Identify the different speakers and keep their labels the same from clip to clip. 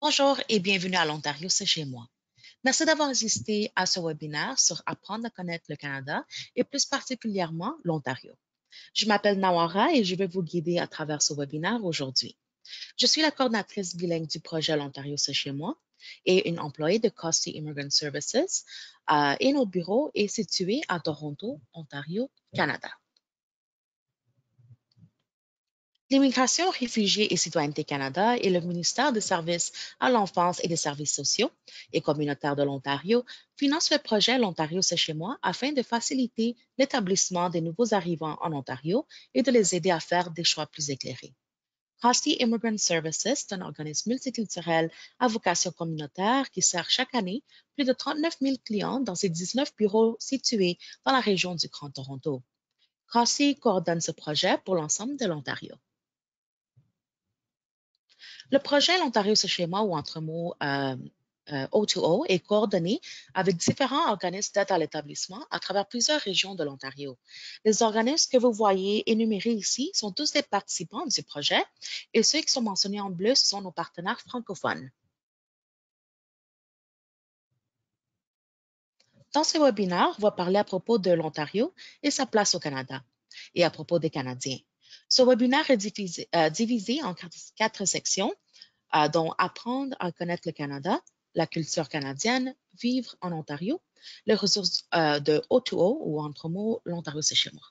Speaker 1: Bonjour et bienvenue à l'Ontario, c'est chez moi. Merci d'avoir assisté à ce webinaire sur apprendre à connaître le Canada et plus particulièrement l'Ontario. Je m'appelle Nawara et je vais vous guider à travers ce webinaire aujourd'hui. Je suis la coordinatrice bilingue du projet L'Ontario, c'est chez moi et une employée de Costi Immigrant Services et notre bureau est situé à Toronto, Ontario, Canada. L'Immigration, réfugiés et citoyenneté Canada et le ministère des Services à l'enfance et des services sociaux et communautaires de l'Ontario financent le projet L'Ontario, c'est chez moi afin de faciliter l'établissement des nouveaux arrivants en Ontario et de les aider à faire des choix plus éclairés. Costi Immigrant Services est un organisme multiculturel à vocation communautaire qui sert chaque année plus de 39 000 clients dans ses 19 bureaux situés dans la région du Grand Toronto. Costi coordonne ce projet pour l'ensemble de l'Ontario. Le projet L'Ontario, c'est chez moi ou entre mots O2O est coordonné avec différents organismes d'aide à l'établissement à travers plusieurs régions de l'Ontario. Les organismes que vous voyez énumérés ici sont tous des participants du projet et ceux qui sont mentionnés en bleu sont nos partenaires francophones. Dans ce webinaire, on va parler à propos de l'Ontario et sa place au Canada et à propos des Canadiens. Ce webinaire est divisé en quatre sections, dont apprendre à connaître le Canada, la culture canadienne, vivre en Ontario, les ressources de O2O ou entre mots, l'Ontario c'est chez moi.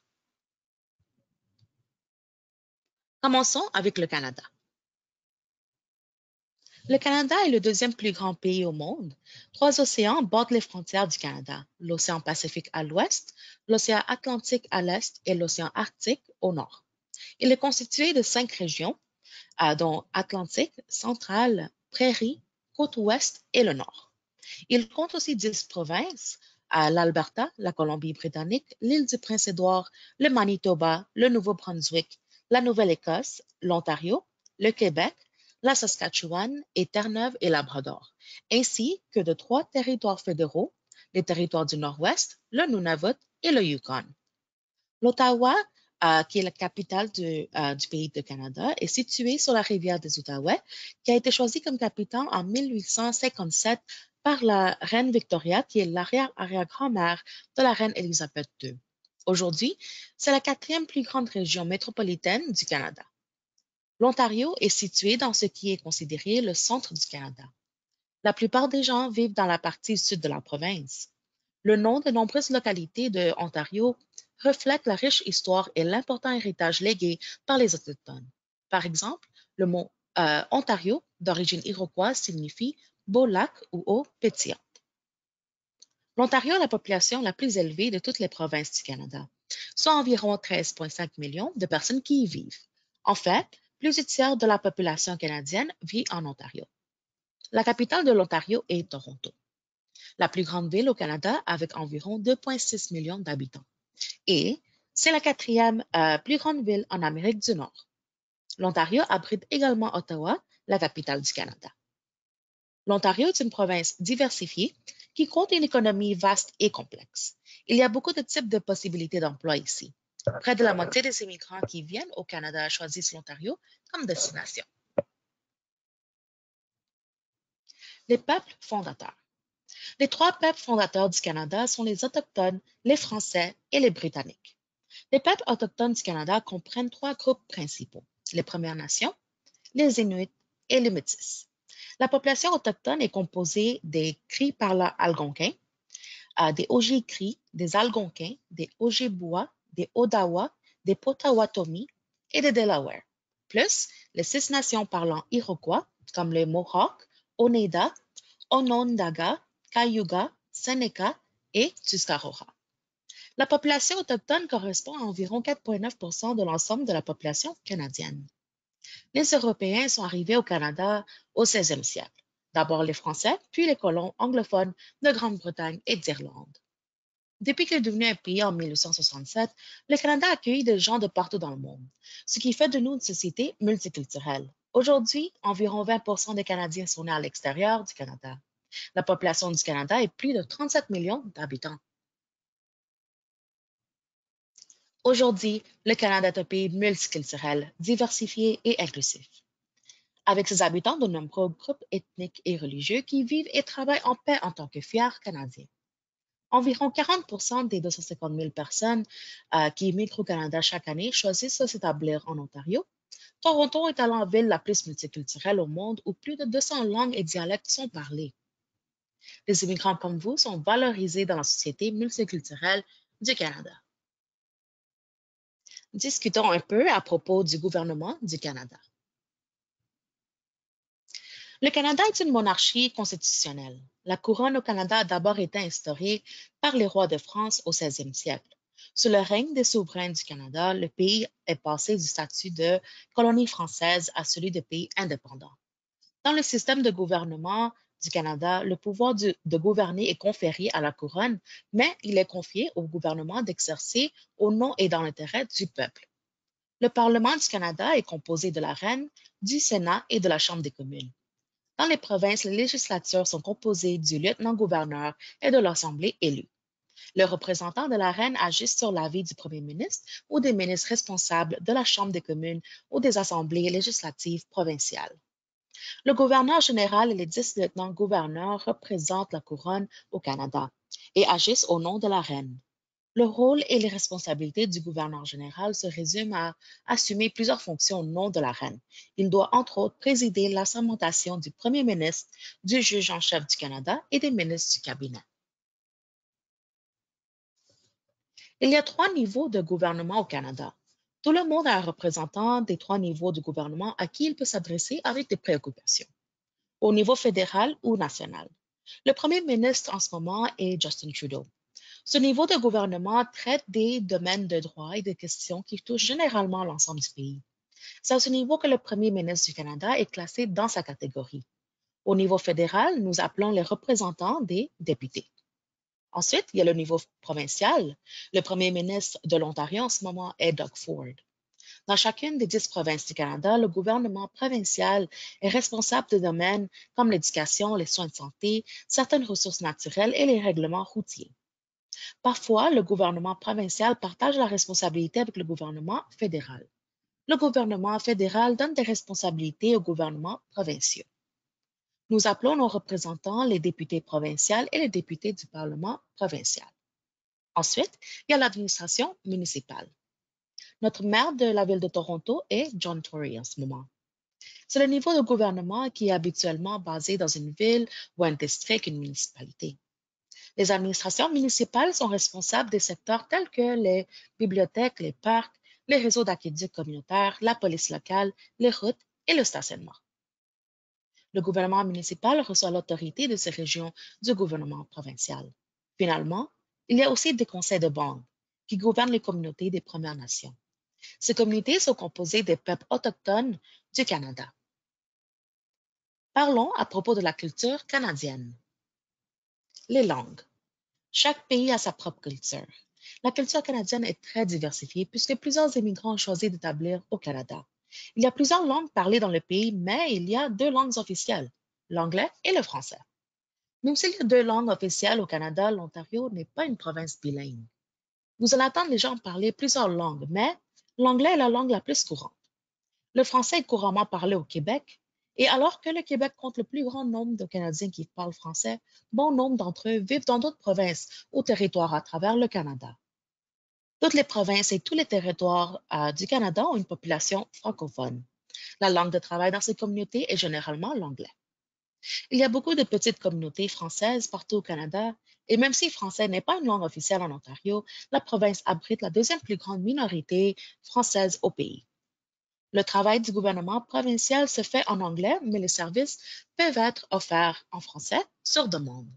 Speaker 1: Commençons avec le Canada. Le Canada est le deuxième plus grand pays au monde. Trois océans bordent les frontières du Canada, l'océan Pacifique à l'ouest, l'océan Atlantique à l'est et l'océan Arctique au nord. Il est constitué de 5 régions, dont Atlantique, Centrale, Prairie, Côte ouest et le nord. Il compte aussi 10 provinces, l'Alberta, la Colombie-Britannique, l'île du Prince-Édouard, le Manitoba, le Nouveau-Brunswick, la Nouvelle-Écosse, l'Ontario, le Québec, la Saskatchewan et Terre-Neuve et Labrador, ainsi que de 3 territoires fédéraux, les territoires du Nord-Ouest, le Nunavut et le Yukon. L'Ottawa, qui est la capitale du pays du Canada, est située sur la rivière des Outaouais, qui a été choisie comme capitale en 1857 par la reine Victoria, qui est l'arrière-arrière-grand-mère de la reine Élisabeth II. Aujourd'hui, c'est la 4e plus grande région métropolitaine du Canada. L'Ontario est situé dans ce qui est considéré le centre du Canada. La plupart des gens vivent dans la partie sud de la province. Le nom de nombreuses localités de Ontario reflète la riche histoire et l'important héritage légué par les Autochtones. Par exemple, le mot Ontario, d'origine iroquoise, signifie beau lac ou eau pétillante. L'Ontario a la population la plus élevée de toutes les provinces du Canada, soit environ 13,5 millions de personnes qui y vivent. En fait, plus du tiers de la population canadienne vit en Ontario. La capitale de l'Ontario est Toronto, la plus grande ville au Canada avec environ 2,6 millions d'habitants. Et c'est la 4e plus grande ville en Amérique du Nord. L'Ontario abrite également Ottawa, la capitale du Canada. L'Ontario est une province diversifiée qui compte une économie vaste et complexe. Il y a beaucoup de types de possibilités d'emploi ici. Près de la moitié des immigrants qui viennent au Canada choisissent l'Ontario comme destination. Les peuples fondateurs. Les 3 peuples fondateurs du Canada sont les Autochtones, les Français et les Britanniques. Les peuples autochtones du Canada comprennent 3 groupes principaux, les Premières Nations, les Inuits et les Métis. La population autochtone est composée des Cris-parlants algonquins, des Ojibwe-Cris, des Algonquins, des Ojibwa, des Odawa, des Potawatomi et des Delaware, plus les 6 nations parlant iroquois comme les Mohawks, Oneida, Onondaga, Cayuga, Seneca et Tuscarora. La population autochtone correspond à environ 4,9 % de l'ensemble de la population canadienne. Les Européens sont arrivés au Canada au 16e siècle. D'abord les Français, puis les colons anglophones de Grande-Bretagne et d'Irlande. Depuis qu'il est devenu un pays en 1867, le Canada a accueilli des gens de partout dans le monde, ce qui fait de nous une société multiculturelle. Aujourd'hui, environ 20 % des Canadiens sont nés à l'extérieur du Canada. La population du Canada est plus de 37 millions d'habitants. Aujourd'hui, le Canada est un pays multiculturel, diversifié et inclusif. avec ses habitants de nombreux groupes ethniques et religieux qui vivent et travaillent en paix en tant que fiers Canadiens. Environ 40% des 250 000 personnes qui immigrent au Canada chaque année choisissent de s'établir en Ontario. Toronto est alors la ville la plus multiculturelle au monde où plus de 200 langues et dialectes sont parlés. Les immigrants comme vous sont valorisés dans la société multiculturelle du Canada. Discutons un peu à propos du gouvernement du Canada. Le Canada est une monarchie constitutionnelle. La couronne au Canada a d'abord été instaurée par les rois de France au 16e siècle. Sous le règne des souverains du Canada, le pays est passé du statut de colonie française à celui de pays indépendant. Dans le système de gouvernement du Canada, le pouvoir de gouverner est conféré à la couronne, mais il est confié au gouvernement d'exercer au nom et dans l'intérêt du peuple. Le Parlement du Canada est composé de la Reine, du Sénat et de la Chambre des communes. Dans les provinces, les législatures sont composées du lieutenant-gouverneur et de l'Assemblée élue. Le représentant de la Reine agit sur l'avis du premier ministre ou des ministres responsables de la Chambre des communes ou des assemblées législatives provinciales. Le gouverneur général et les 10 lieutenants-gouverneurs représentent la couronne au Canada et agissent au nom de la Reine. Le rôle et les responsabilités du gouverneur général se résument à assumer plusieurs fonctions au nom de la Reine. Il doit entre autres présider l'assermentation du premier ministre, du juge en chef du Canada et des ministres du cabinet. Il y a 3 niveaux de gouvernement au Canada. Tout le monde a un représentant des 3 niveaux de gouvernement à qui il peut s'adresser avec des préoccupations, au niveau fédéral ou national. Le premier ministre en ce moment est Justin Trudeau. Ce niveau de gouvernement traite des domaines de droit et des questions qui touchent généralement l'ensemble du pays. C'est à ce niveau que le premier ministre du Canada est classé dans sa catégorie. Au niveau fédéral, nous appelons les représentants des députés. Ensuite, il y a le niveau provincial. Le premier ministre de l'Ontario en ce moment est Doug Ford. Dans chacune des 10 provinces du Canada, le gouvernement provincial est responsable de domaines comme l'éducation, les soins de santé, certaines ressources naturelles et les règlements routiers. Parfois, le gouvernement provincial partage la responsabilité avec le gouvernement fédéral. Le gouvernement fédéral donne des responsabilités aux gouvernements provinciaux. Nous appelons nos représentants les députés provinciaux et les députés du Parlement provincial. Ensuite, il y a l'administration municipale. Notre maire de la ville de Toronto est John Tory en ce moment. C'est le niveau de gouvernement qui est habituellement basé dans une ville ou un district, une municipalité. Les administrations municipales sont responsables des secteurs tels que les bibliothèques, les parcs, les réseaux d'aqueducs communautaires, la police locale, les routes et le stationnement. Le gouvernement municipal reçoit l'autorité de ces régions du gouvernement provincial. Finalement, il y a aussi des conseils de bande qui gouvernent les communautés des Premières Nations. Ces communautés sont composées des peuples autochtones du Canada. Parlons à propos de la culture canadienne. Les langues. Chaque pays a sa propre culture. La culture canadienne est très diversifiée puisque plusieurs immigrants ont choisi d'établir au Canada. Il y a plusieurs langues parlées dans le pays, mais il y a 2 langues officielles, l'anglais et le français. Même s'il y a 2 langues officielles au Canada, l'Ontario n'est pas une province bilingue. Vous allez entendre les gens parler plusieurs langues, mais l'anglais est la langue la plus courante. Le français est couramment parlé au Québec, et alors que le Québec compte le plus grand nombre de Canadiens qui parlent français, bon nombre d'entre eux vivent dans d'autres provinces ou territoires à travers le Canada. Toutes les provinces et tous les territoires du Canada ont une population francophone. La langue de travail dans ces communautés est généralement l'anglais. Il y a beaucoup de petites communautés françaises partout au Canada, et même si français n'est pas une langue officielle en Ontario, la province abrite la deuxième plus grande minorité française au pays. Le travail du gouvernement provincial se fait en anglais, mais les services peuvent être offerts en français sur demande.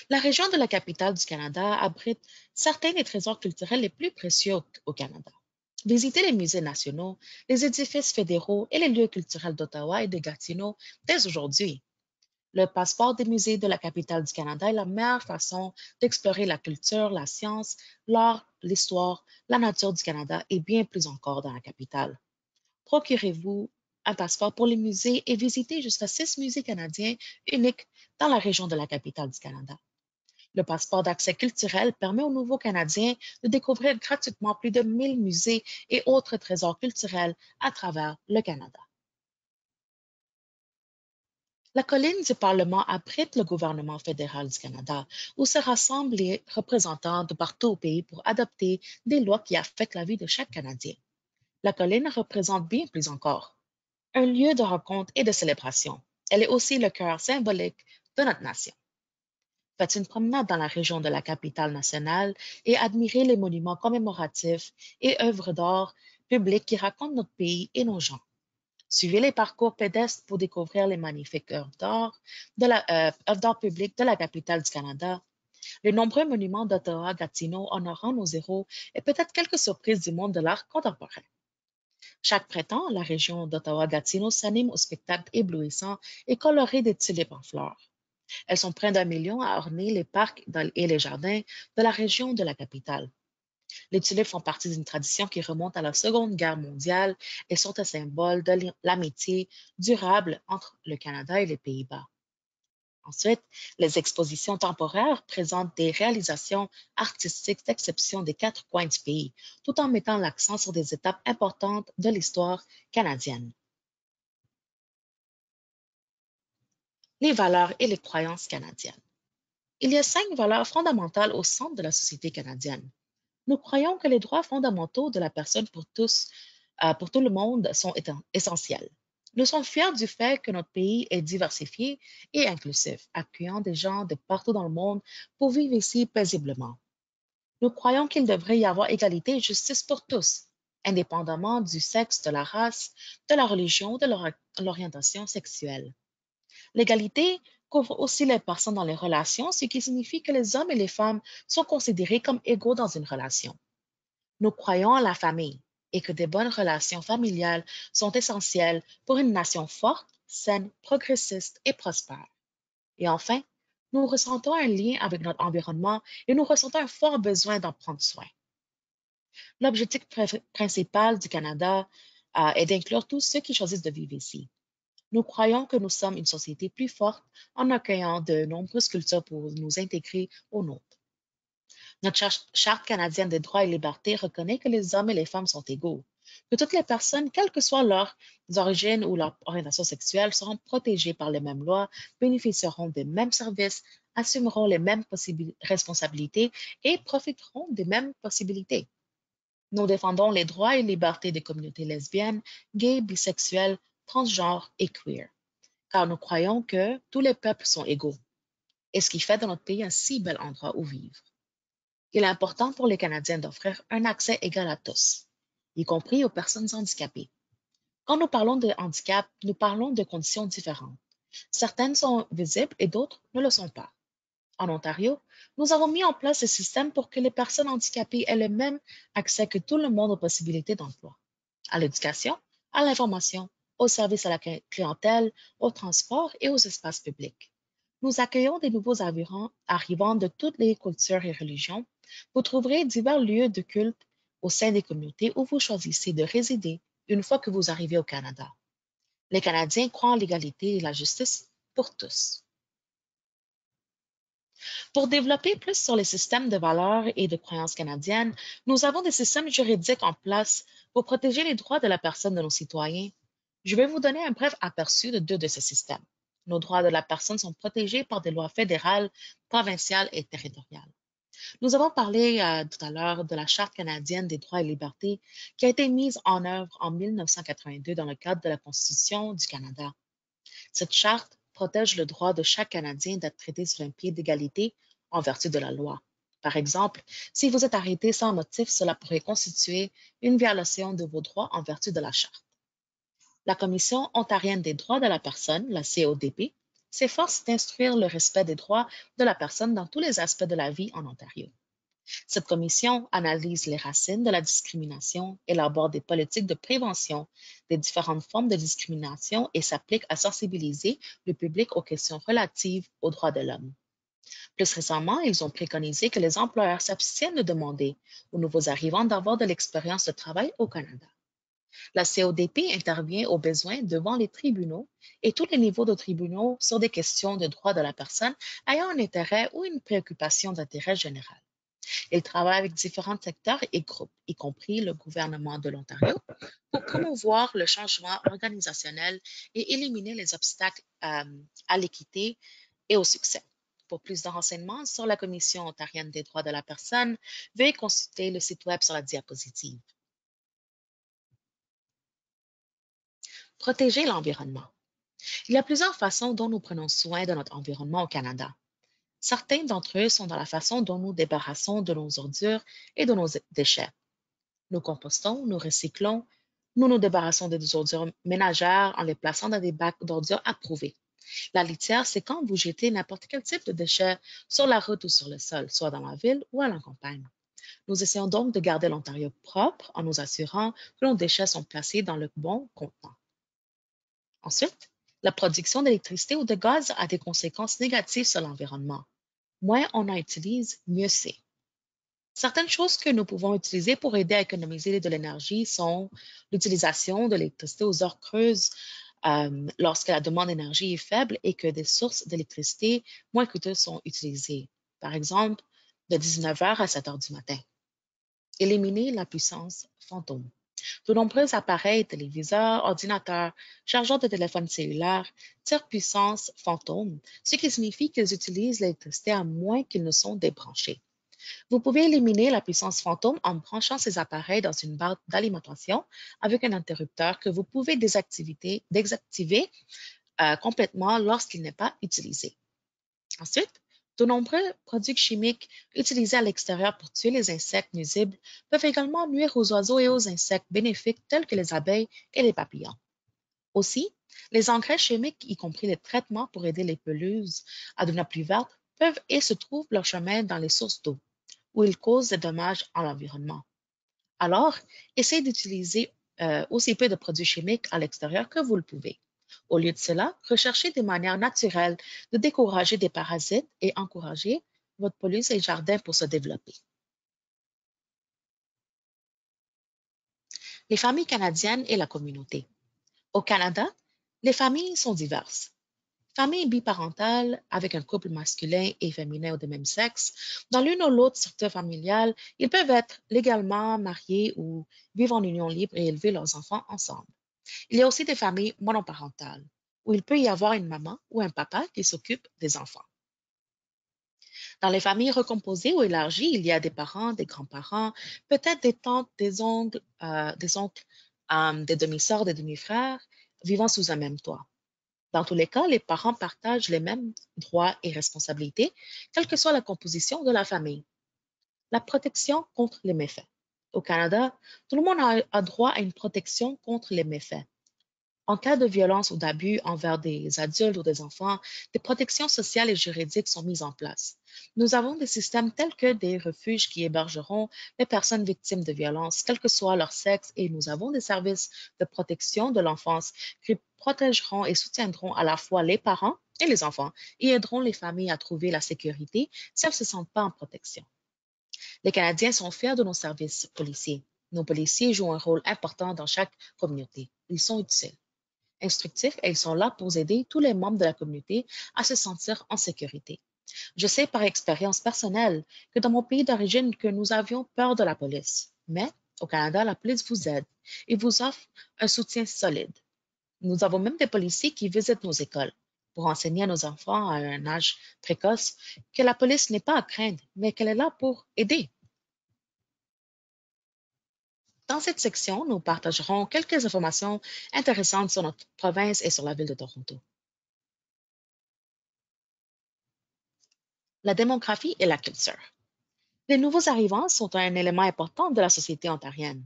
Speaker 1: La région de la capitale du Canada abrite certains des trésors culturels les plus précieux au Canada. Visitez les musées nationaux, les édifices fédéraux et les lieux culturels d'Ottawa et de Gatineau dès aujourd'hui. Le passeport des musées de la capitale du Canada est la meilleure façon d'explorer la culture, la science, l'art, l'histoire, la nature du Canada et bien plus encore dans la capitale. Procurez-vous un passeport pour les musées et visitez jusqu'à 6 musées canadiens uniques dans la région de la capitale du Canada. Le passeport d'accès culturel permet aux nouveaux Canadiens de découvrir gratuitement plus de 1000 musées et autres trésors culturels à travers le Canada. La colline du Parlement abrite le gouvernement fédéral du Canada, où se rassemblent les représentants de partout au pays pour adopter des lois qui affectent la vie de chaque Canadien. La colline représente bien plus encore, un lieu de rencontre et de célébration. Elle est aussi le cœur symbolique de notre nation. Faites une promenade dans la région de la capitale nationale et admirez les monuments commémoratifs et œuvres d'art publiques qui racontent notre pays et nos gens. Suivez les parcours pédestres pour découvrir les magnifiques œuvres d'art publiques de la capitale du Canada, les nombreux monuments d'Ottawa-Gatineau honorant nos héros et peut-être quelques surprises du monde de l'art contemporain. Chaque printemps, la région d'Ottawa-Gatineau s'anime au spectacle éblouissant et coloré des tulipes en fleurs. Elles sont près d'1 million à orner les parcs et les jardins de la région de la capitale. Les tulipes font partie d'une tradition qui remonte à la Seconde Guerre mondiale et sont un symbole de l'amitié durable entre le Canada et les Pays-Bas. Ensuite, les expositions temporaires présentent des réalisations artistiques d'exception des quatre coins du pays, tout en mettant l'accent sur des étapes importantes de l'histoire canadienne. Les valeurs et les croyances canadiennes. Il y a 5 valeurs fondamentales au centre de la société canadienne. Nous croyons que les droits fondamentaux de la personne pour tout le monde sont essentiels. Nous sommes fiers du fait que notre pays est diversifié et inclusif, accueillant des gens de partout dans le monde pour vivre ici paisiblement. Nous croyons qu'il devrait y avoir égalité et justice pour tous, indépendamment du sexe, de la race, de la religion, de l'orientation sexuelle. L'égalité couvre aussi les personnes dans les relations, ce qui signifie que les hommes et les femmes sont considérés comme égaux dans une relation. Nous croyons en la famille et que des bonnes relations familiales sont essentielles pour une nation forte, saine, progressiste et prospère. Et enfin, nous ressentons un lien avec notre environnement et nous ressentons un fort besoin d'en prendre soin. L'objectif principal du Canada est d'inclure tous ceux qui choisissent de vivre ici. Nous croyons que nous sommes une société plus forte en accueillant de nombreuses cultures pour nous intégrer aux nôtres. Notre charte canadienne des droits et libertés reconnaît que les hommes et les femmes sont égaux, que toutes les personnes, quelles que soient leurs origines ou leur orientation sexuelle, seront protégées par les mêmes lois, bénéficieront des mêmes services, assumeront les mêmes responsabilités et profiteront des mêmes possibilités. Nous défendons les droits et libertés des communautés lesbiennes, gays, bisexuelles, transgenres et queer, car nous croyons que tous les peuples sont égaux, et ce qui fait de notre pays un si bel endroit où vivre. Il est important pour les Canadiens d'offrir un accès égal à tous, y compris aux personnes handicapées. Quand nous parlons de handicap, nous parlons de conditions différentes. Certaines sont visibles et d'autres ne le sont pas. En Ontario, nous avons mis en place ce système pour que les personnes handicapées aient le même accès que tout le monde aux possibilités d'emploi, à l'éducation, à l'information, aux services à la clientèle, au transport et aux espaces publics. Nous accueillons des nouveaux arrivants de toutes les cultures et religions. Vous trouverez divers lieux de culte au sein des communautés où vous choisissez de résider une fois que vous arrivez au Canada. Les Canadiens croient en l'égalité et la justice pour tous. Pour développer plus sur les systèmes de valeurs et de croyances canadiennes, nous avons des systèmes juridiques en place pour protéger les droits de la personne de nos citoyens. Je vais vous donner un bref aperçu de 2 de ces systèmes. Nos droits de la personne sont protégés par des lois fédérales, provinciales et territoriales. Nous avons parlé tout à l'heure de la Charte canadienne des droits et libertés qui a été mise en œuvre en 1982 dans le cadre de la Constitution du Canada. Cette charte protège le droit de chaque Canadien d'être traité sur un pied d'égalité en vertu de la loi. Par exemple, si vous êtes arrêté sans motif, cela pourrait constituer une violation de vos droits en vertu de la charte. La Commission ontarienne des droits de la personne, la CODP, s'efforce d'instruire le respect des droits de la personne dans tous les aspects de la vie en Ontario. Cette commission analyse les racines de la discrimination, élabore des politiques de prévention des différentes formes de discrimination et s'applique à sensibiliser le public aux questions relatives aux droits de l'homme. Plus récemment, ils ont préconisé que les employeurs s'abstiennent de demander aux nouveaux arrivants d'avoir de l'expérience de travail au Canada. La CODP intervient aux besoins devant les tribunaux et tous les niveaux de tribunaux sur des questions de droits de la personne ayant un intérêt ou une préoccupation d'intérêt général. Il travaille avec différents secteurs et groupes, y compris le gouvernement de l'Ontario, pour promouvoir le changement organisationnel et éliminer les obstacles à l'équité et au succès. Pour plus de renseignements sur la Commission ontarienne des droits de la personne, veuillez consulter le site web sur la diapositive. Protéger l'environnement. Il y a plusieurs façons dont nous prenons soin de notre environnement au Canada. Certains d'entre eux sont dans la façon dont nous débarrassons de nos ordures et de nos déchets. Nous compostons, nous recyclons, nous nous débarrassons des ordures ménagères en les plaçant dans des bacs d'ordures approuvés. La litière, c'est quand vous jetez n'importe quel type de déchets sur la route ou sur le sol, soit dans la ville ou à la campagne. Nous essayons donc de garder l'Ontario propre en nous assurant que nos déchets sont placés dans le bon contenant. Ensuite, la production d'électricité ou de gaz a des conséquences négatives sur l'environnement. Moins on en utilise, mieux c'est. Certaines choses que nous pouvons utiliser pour aider à économiser de l'énergie sont l'utilisation de l'électricité aux heures creuses lorsque la demande d'énergie est faible et que des sources d'électricité moins coûteuses sont utilisées. Par exemple, de 19 heures à 7 heures du matin. Éliminer la puissance fantôme. De nombreux appareils, téléviseurs, ordinateurs, chargeurs de téléphone cellulaire tirent puissance fantôme, ce qui signifie qu'ils utilisent l'électricité à moins qu'ils ne sont débranchés. Vous pouvez éliminer la puissance fantôme en branchant ces appareils dans une barre d'alimentation avec un interrupteur que vous pouvez désactiver complètement lorsqu'il n'est pas utilisé. Ensuite, de nombreux produits chimiques utilisés à l'extérieur pour tuer les insectes nuisibles peuvent également nuire aux oiseaux et aux insectes bénéfiques tels que les abeilles et les papillons. Aussi, les engrais chimiques, y compris les traitements pour aider les pelouses à devenir plus vertes, peuvent et se trouvent leur chemin dans les sources d'eau, où ils causent des dommages à l'environnement. Alors, essayez d'utiliser aussi peu de produits chimiques à l'extérieur que vous le pouvez. Au lieu de cela, recherchez des manières naturelles de décourager des parasites et encourager votre pelouse et jardin pour se développer. Les familles canadiennes et la communauté. Au Canada, les familles sont diverses. Famille biparentale avec un couple masculin et féminin de même sexe, dans l'une ou l'autre structure familiale, ils peuvent être légalement mariés ou vivre en union libre et élever leurs enfants ensemble. Il y a aussi des familles monoparentales, où il peut y avoir une maman ou un papa qui s'occupe des enfants. Dans les familles recomposées ou élargies, il y a des parents, des grands-parents, peut-être des tantes, des oncles, des demi-sœurs, des demi-frères, vivant sous un même toit. Dans tous les cas, les parents partagent les mêmes droits et responsabilités, quelle que soit la composition de la famille. La protection contre les méfaits. Au Canada, tout le monde a droit à une protection contre les méfaits. En cas de violence ou d'abus envers des adultes ou des enfants, des protections sociales et juridiques sont mises en place. Nous avons des systèmes tels que des refuges qui hébergeront les personnes victimes de violences, quel que soit leur sexe, et nous avons des services de protection de l'enfance qui protégeront et soutiendront à la fois les parents et les enfants et aideront les familles à trouver la sécurité si elles ne se sentent pas en protection. Les Canadiens sont fiers de nos services policiers. Nos policiers jouent un rôle important dans chaque communauté. Ils sont utiles, instructifs et ils sont là pour aider tous les membres de la communauté à se sentir en sécurité. Je sais par expérience personnelle que dans mon pays d'origine que nous avions peur de la police, mais au Canada, la police vous aide et vous offre un soutien solide. Nous avons même des policiers qui visitent nos écoles pour enseigner à nos enfants à un âge précoce que la police n'est pas à craindre, mais qu'elle est là pour aider. Dans cette section, nous partagerons quelques informations intéressantes sur notre province et sur la ville de Toronto. La démographie et la culture. Les nouveaux arrivants sont un élément important de la société ontarienne.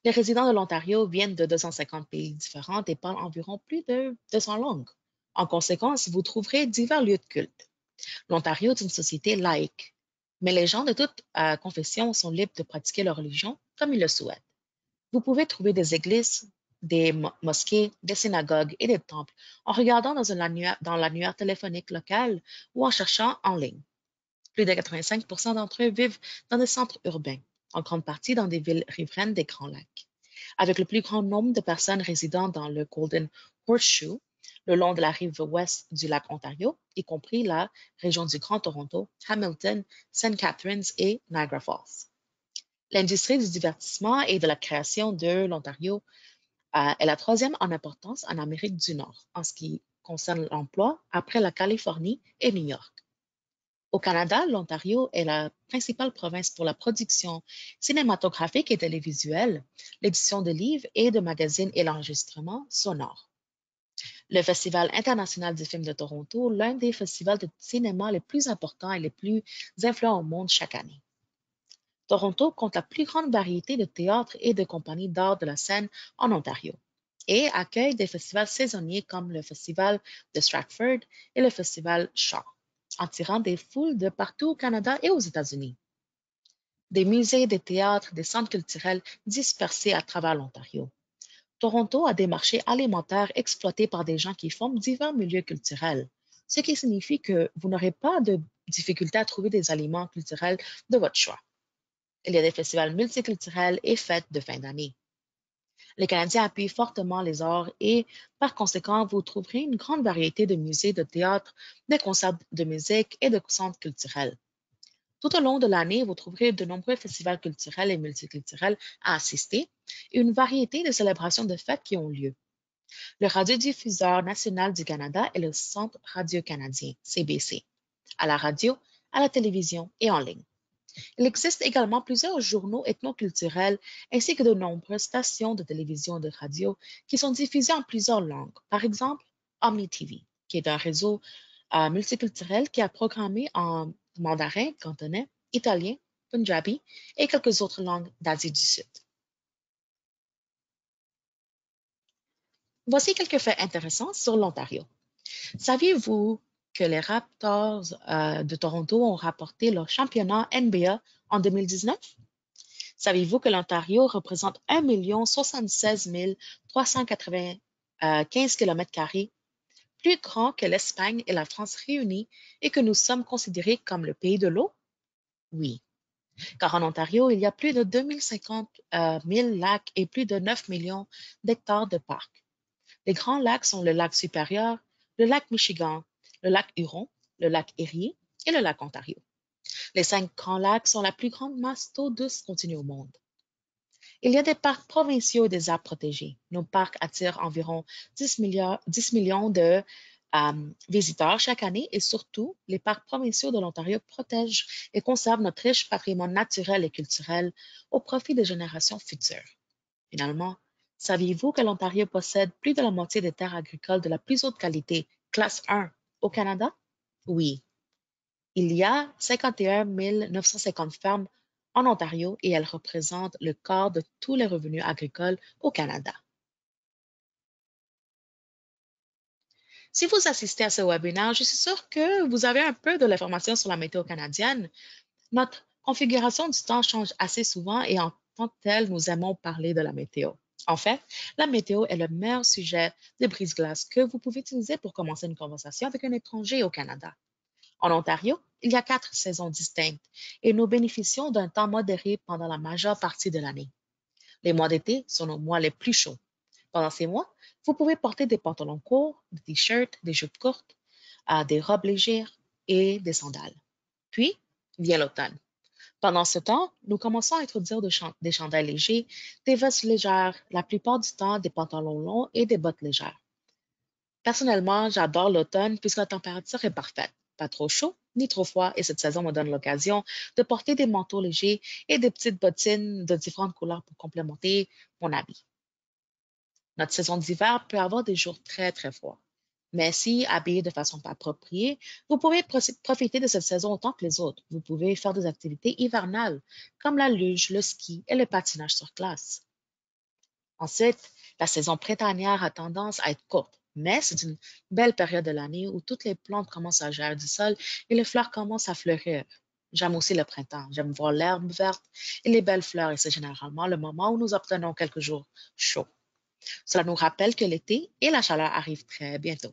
Speaker 1: Les résidents de l'Ontario viennent de 250 pays différents et parlent environ plus de 200 langues. En conséquence, vous trouverez divers lieux de culte. L'Ontario est une société laïque, mais les gens de toute confession sont libres de pratiquer leur religion comme ils le souhaitent. Vous pouvez trouver des églises, des mosquées, des synagogues et des temples en regardant dans l'annuaire téléphonique local ou en cherchant en ligne. Plus de 85% d'entre eux vivent dans des centres urbains, en grande partie dans des villes riveraines des Grands Lacs. Avec le plus grand nombre de personnes résidant dans le Golden Horseshoe, le long de la rive ouest du lac Ontario, y compris la région du Grand Toronto, Hamilton, St. Catharines et Niagara Falls. L'industrie du divertissement et de la création de l'Ontario est la troisième en importance en Amérique du Nord en ce qui concerne l'emploi après la Californie et New York. Au Canada, l'Ontario est la principale province pour la production cinématographique et télévisuelle, l'édition de livres et de magazines et l'enregistrement sonore. Le Festival international du film de Toronto, l'un des festivals de cinéma les plus importants et les plus influents au monde chaque année. Toronto compte la plus grande variété de théâtres et de compagnies d'art de la scène en Ontario et accueille des festivals saisonniers comme le Festival de Stratford et le Festival Shaw, attirant des foules de partout au Canada et aux États-Unis. Des musées, des théâtres, des centres culturels dispersés à travers l'Ontario. Toronto a des marchés alimentaires exploités par des gens qui forment divers milieux culturels, ce qui signifie que vous n'aurez pas de difficulté à trouver des aliments culturels de votre choix. Il y a des festivals multiculturels et fêtes de fin d'année. Les Canadiens appuient fortement les arts et, par conséquent, vous trouverez une grande variété de musées, de théâtres, de concerts de musique et de centres culturels. Tout au long de l'année, vous trouverez de nombreux festivals culturels et multiculturels à assister et une variété de célébrations de fêtes qui ont lieu. Le radiodiffuseur national du Canada est le Centre radio canadien, CBC, à la radio, à la télévision et en ligne. Il existe également plusieurs journaux ethnoculturels ainsi que de nombreuses stations de télévision et de radio qui sont diffusées en plusieurs langues. Par exemple, OmniTV, qui est un réseau multiculturel qui a programmé en mandarin, cantonais, italien, punjabi et quelques autres langues d'Asie du Sud. Voici quelques faits intéressants sur l'Ontario. Saviez-vous que les Raptors de Toronto ont rapporté leur championnat NBA en 2019? Savez-vous que l'Ontario représente 1 076 395 km², plus grand que l'Espagne et la France réunies, et que nous sommes considérés comme le pays de l'eau? Oui, car en Ontario, il y a plus de 2050 000 lacs et plus de 9 millions d'hectares de parcs. Les grands lacs sont le lac Supérieur, le lac Michigan, le lac Huron, le lac Erie et le lac Ontario. Les 5 grands lacs sont la plus grande masse d'eau douce contenue au monde. Il y a des parcs provinciaux et des aires protégées. Nos parcs attirent environ 10 millions de visiteurs chaque année et surtout, les parcs provinciaux de l'Ontario protègent et conservent notre riche patrimoine naturel et culturel au profit des générations futures. Finalement, saviez-vous que l'Ontario possède plus de la moitié des terres agricoles de la plus haute qualité, classe 1, au Canada? Oui. Il y a 51 950 fermes en Ontario et elles représentent le quart de tous les revenus agricoles au Canada. Si vous assistez à ce webinaire, je suis sûre que vous avez un peu de l'information sur la météo canadienne. Notre configuration du temps change assez souvent et en tant que tel, nous aimons parler de la météo. En fait, la météo est le meilleur sujet de brise-glace que vous pouvez utiliser pour commencer une conversation avec un étranger au Canada. En Ontario, il y a 4 saisons distinctes et nous bénéficions d'un temps modéré pendant la majeure partie de l'année. Les mois d'été sont nos mois les plus chauds. Pendant ces mois, vous pouvez porter des pantalons courts, des t-shirts, des jupes courtes, des robes légères et des sandales. Puis vient l'automne. Pendant ce temps, nous commençons à introduire des chandails légers, des vestes légères, la plupart du temps des pantalons longs et des bottes légères. Personnellement, j'adore l'automne puisque la température est parfaite. Pas trop chaud, ni trop froid, et cette saison me donne l'occasion de porter des manteaux légers et des petites bottines de différentes couleurs pour complémenter mon habit. Notre saison d'hiver peut avoir des jours très, très froids. Mais si habillé de façon appropriée, vous pouvez profiter de cette saison autant que les autres. Vous pouvez faire des activités hivernales comme la luge, le ski et le patinage sur glace. Ensuite, la saison printanière a tendance à être courte, mais c'est une belle période de l'année où toutes les plantes commencent à jaillir du sol et les fleurs commencent à fleurir. J'aime aussi le printemps. J'aime voir l'herbe verte et les belles fleurs et c'est généralement le moment où nous obtenons quelques jours chauds. Cela nous rappelle que l'été et la chaleur arrivent très bientôt.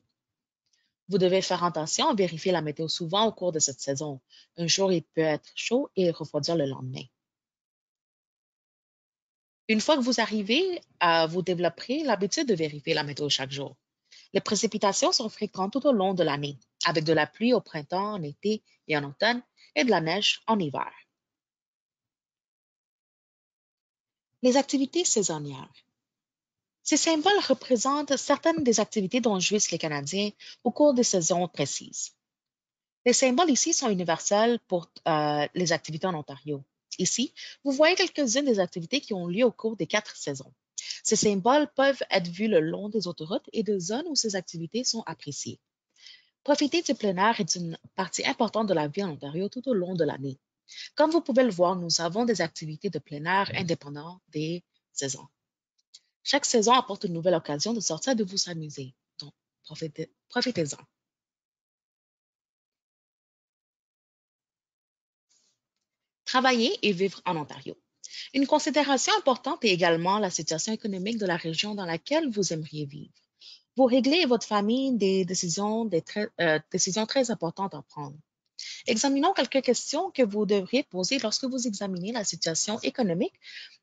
Speaker 1: Vous devez faire attention à vérifier la météo souvent au cours de cette saison. Un jour, il peut être chaud et refroidir le lendemain. Une fois que vous arrivez, vous développerez l'habitude de vérifier la météo chaque jour. Les précipitations sont fréquentes tout au long de l'année, avec de la pluie au printemps, en été et en automne, et de la neige en hiver. Les activités saisonnières. Ces symboles représentent certaines des activités dont jouissent les Canadiens au cours des saisons précises. Les symboles ici sont universels pour les activités en Ontario. Ici, vous voyez quelques-unes des activités qui ont lieu au cours des 4 saisons. Ces symboles peuvent être vus le long des autoroutes et des zones où ces activités sont appréciées. Profiter du plein air est une partie importante de la vie en Ontario tout au long de l'année. Comme vous pouvez le voir, nous avons des activités de plein air indépendantes des saisons. Chaque saison apporte une nouvelle occasion de sortir et de vous amuser. Donc, profitez-en. Travailler et vivre en Ontario. Une considération importante est également la situation économique de la région dans laquelle vous aimeriez vivre. Vous réglez et votre famille décisions très importantes à prendre. Examinons quelques questions que vous devriez poser lorsque vous examinez la situation économique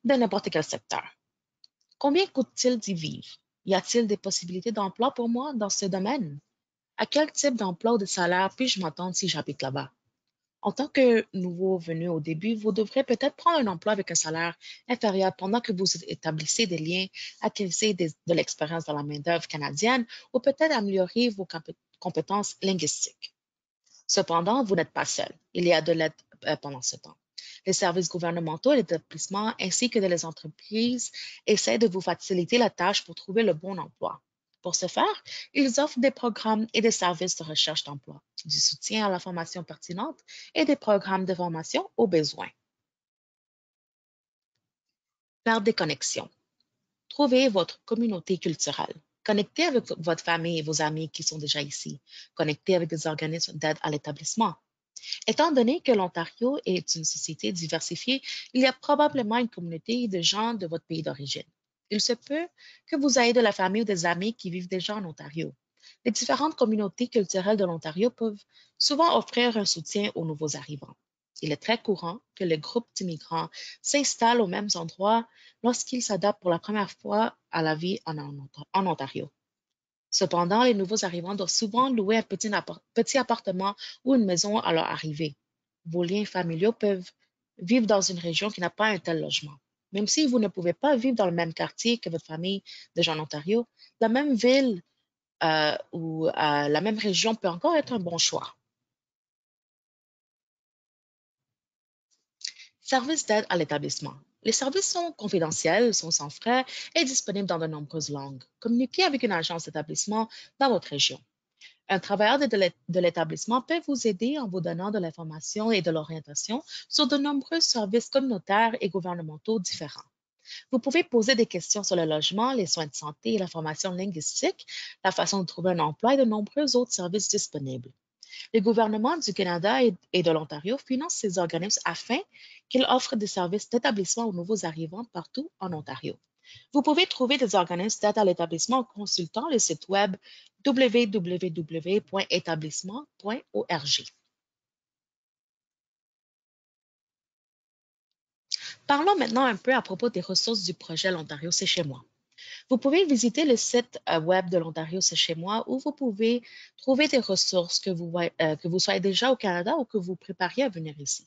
Speaker 1: de n'importe quel secteur. Combien coûte-t-il d'y vivre? Y a-t-il des possibilités d'emploi pour moi dans ce domaine? À quel type d'emploi ou de salaire puis-je m'attendre si j'habite là-bas? En tant que nouveau venu au début, vous devrez peut-être prendre un emploi avec un salaire inférieur pendant que vous établissez des liens, acquérissez de l'expérience dans la main-d'œuvre canadienne ou peut-être améliorer vos compétences linguistiques. Cependant, vous n'êtes pas seul. Il y a de l'aide pendant ce temps. Les services gouvernementaux, les établissements ainsi que les entreprises essaient de vous faciliter la tâche pour trouver le bon emploi. Pour ce faire, ils offrent des programmes et des services de recherche d'emploi, du soutien à la formation pertinente et des programmes de formation aux besoins. Faire des connexions. Trouvez votre communauté culturelle. Connectez avec votre famille et vos amis qui sont déjà ici. Connectez avec des organismes d'aide à l'établissement. Étant donné que l'Ontario est une société diversifiée, il y a probablement une communauté de gens de votre pays d'origine. Il se peut que vous ayez de la famille ou des amis qui vivent déjà en Ontario. Les différentes communautés culturelles de l'Ontario peuvent souvent offrir un soutien aux nouveaux arrivants. Il est très courant que les groupes d'immigrants s'installent aux mêmes endroits lorsqu'ils s'adaptent pour la première fois à la vie en Ontario. Cependant, les nouveaux arrivants doivent souvent louer un petit appartement ou une maison à leur arrivée. Vos liens familiaux peuvent vivre dans une région qui n'a pas un tel logement. Même si vous ne pouvez pas vivre dans le même quartier que votre famille déjà en Ontario, la même ville ou la même région peut encore être un bon choix. Services d'aide à l'établissement. Les services sont confidentiels, sont sans frais et disponibles dans de nombreuses langues. Communiquez avec une agence d'établissement dans votre région. Un travailleur de l'établissement peut vous aider en vous donnant de l'information et de l'orientation sur de nombreux services communautaires et gouvernementaux différents. Vous pouvez poser des questions sur le logement, les soins de santé et la formation linguistique, la façon de trouver un emploi et de nombreux autres services disponibles. Les gouvernements du Canada et de l'Ontario financent ces organismes afin qu'ils offrent des services d'établissement aux nouveaux arrivants partout en Ontario. Vous pouvez trouver des organismes d'aide à l'établissement en consultant le site web www.établissement.org. Parlons maintenant un peu à propos des ressources du projet L'Ontario, c'est chez moi. Vous pouvez visiter le site web de l'Ontario, c'est chez moi, où vous pouvez trouver des ressources que vous soyez déjà au Canada ou que vous prépariez à venir ici.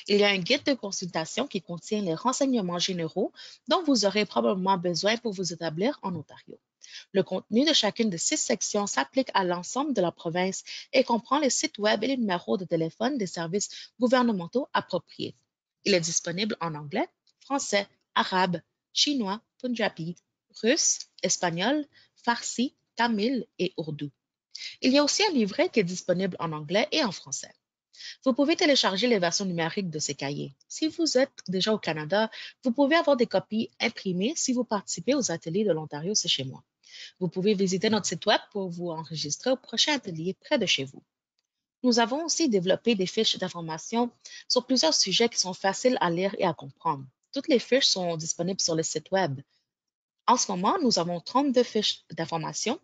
Speaker 1: Il y a un guide de consultation qui contient les renseignements généraux dont vous aurez probablement besoin pour vous établir en Ontario. Le contenu de chacune de 6 sections s'applique à l'ensemble de la province et comprend les sites web et les numéros de téléphone des services gouvernementaux appropriés. Il est disponible en anglais, français, arabe, chinois, punjabi, russe, espagnol, farsi, tamil et ourdou. Il y a aussi un livret qui est disponible en anglais et en français. Vous pouvez télécharger les versions numériques de ces cahiers. Si vous êtes déjà au Canada, vous pouvez avoir des copies imprimées si vous participez aux ateliers de l'Ontario, c'est chez moi. Vous pouvez visiter notre site web pour vous enregistrer au prochain atelier près de chez vous. Nous avons aussi développé des fiches d'information sur plusieurs sujets qui sont faciles à lire et à comprendre. Toutes les fiches sont disponibles sur le site web. En ce moment, nous avons 32 fiches d'information.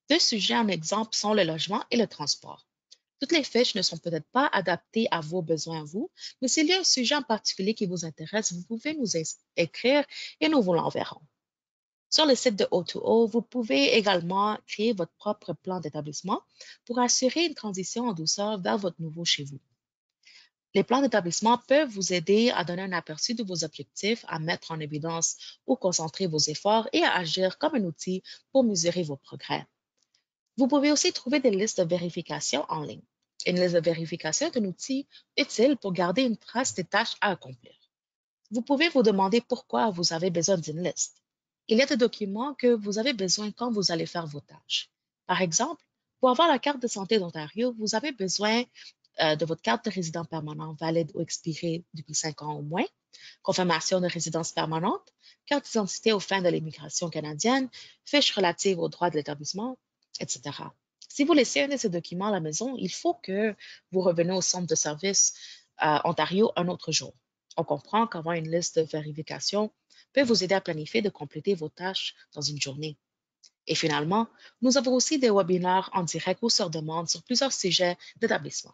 Speaker 1: 2 sujets en exemple sont le logement et le transport. Toutes les fiches ne sont peut-être pas adaptées à vos besoins à vous, mais s'il y a un sujet en particulier qui vous intéresse, vous pouvez nous écrire et nous vous l'enverrons. Sur le site de O2O, vous pouvez également créer votre propre plan d'établissement pour assurer une transition en douceur vers votre nouveau chez vous. Les plans d'établissement peuvent vous aider à donner un aperçu de vos objectifs, à mettre en évidence où concentrer vos efforts et à agir comme un outil pour mesurer vos progrès. Vous pouvez aussi trouver des listes de vérification en ligne. Une liste de vérification est un outil utile pour garder une trace des tâches à accomplir. Vous pouvez vous demander pourquoi vous avez besoin d'une liste. Il y a des documents que vous avez besoin quand vous allez faire vos tâches. Par exemple, pour avoir la carte de santé d'Ontario, vous avez besoin de votre carte de résident permanent valide ou expirée depuis 5 ans au moins, confirmation de résidence permanente, carte d'identité aux fins de l'immigration canadienne, fiche relative aux droits de l'établissement, etc. Si vous laissez un de ces documents à la maison, il faut que vous reveniez au centre de service Ontario un autre jour. On comprend qu'avoir une liste de vérification peut vous aider à planifier de compléter vos tâches dans une journée. Et finalement, nous avons aussi des webinaires en direct ou sur demande sur plusieurs sujets d'établissement.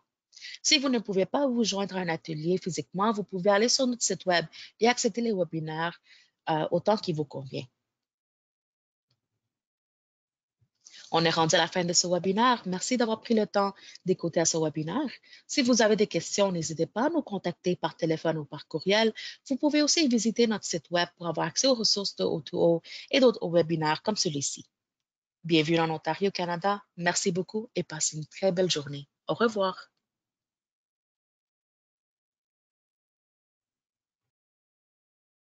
Speaker 1: Si vous ne pouvez pas vous joindre à un atelier physiquement, vous pouvez aller sur notre site web et accéder les webinaires autant qu'il vous convient. On est rendu à la fin de ce webinaire. Merci d'avoir pris le temps d'écouter ce webinaire. Si vous avez des questions, n'hésitez pas à nous contacter par téléphone ou par courriel. Vous pouvez aussi visiter notre site web pour avoir accès aux ressources de O2O et d'autres webinaires comme celui-ci. Bienvenue en Ontario, Canada. Merci beaucoup et passez une très belle journée. Au revoir.